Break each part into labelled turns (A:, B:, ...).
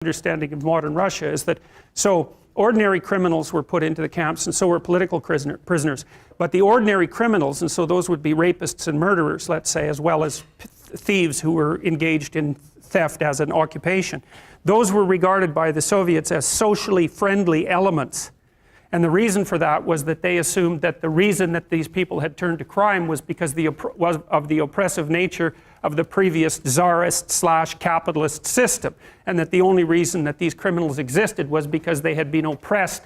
A: understanding of modern Russia is that, so ordinary criminals were put into the camps and so were political prisoners, but the ordinary criminals, and so those would be rapists and murderers, let's say, as well as thieves who were engaged in theft as an occupation, those were regarded by the Soviets as socially friendly elements. And the reason for that was that they assumed that the reason that these people had turned to crime was because of the oppressive nature of the previous czarist/capitalist system, and that the only reason that these criminals existed was because they had been oppressed.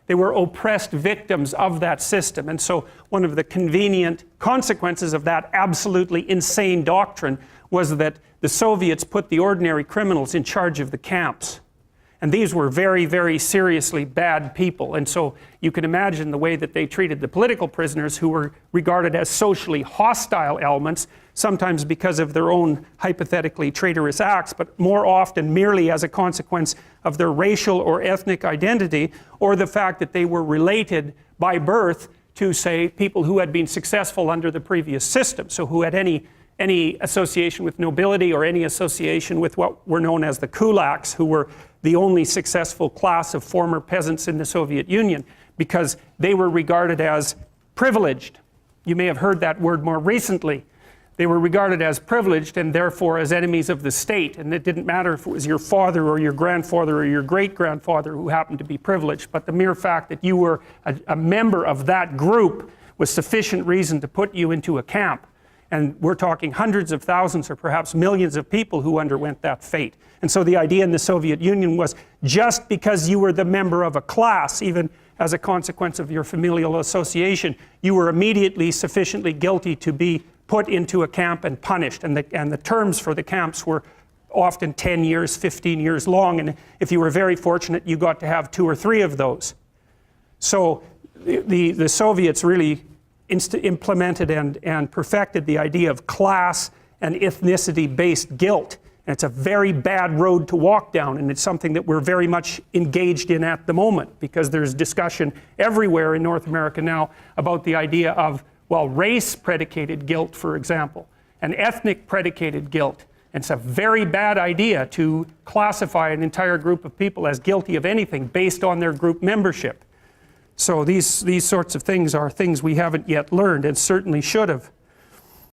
A: They were oppressed victims of that system. And so one of the convenient consequences of that absolutely insane doctrine was that the Soviets put the ordinary criminals in charge of the camps. And these were very, very seriously bad people. And so you can imagine the way that they treated the political prisoners, who were regarded as socially hostile elements, sometimes because of their own hypothetically traitorous acts, but more often merely as a consequence of their racial or ethnic identity, or the fact that they were related by birth to, say, people who had been successful under the previous system, so who had any association with nobility or any association with what were known as the kulaks, who were the only successful class of former peasants in the Soviet Union, because they were regarded as privileged. You may have heard that word more recently. They were regarded as privileged and therefore as enemies of the state, and it didn't matter if it was your father or your grandfather or your great-grandfather who happened to be privileged, but the mere fact that you were a member of that group was sufficient reason to put you into a camp. And we're talking hundreds of thousands or perhaps millions of people who underwent that fate. And so the idea in the Soviet Union was, just because you were the member of a class, even as a consequence of your familial association, you were immediately sufficiently guilty to be put into a camp and punished. And the terms for the camps were often 10 years, 15 years long. And if you were very fortunate, you got to have 2 or 3 of those. So the Soviets really implemented and perfected the idea of class and ethnicity-based guilt. And it's a very bad road to walk down, and it's something that we're very much engaged in at the moment, because there's discussion everywhere in North America now about the idea of, well, race-predicated guilt, for example, and ethnic-predicated guilt. And it's a very bad idea to classify an entire group of people as guilty of anything based on their group membership. So these sorts of things are things we haven't yet learned, and certainly should have.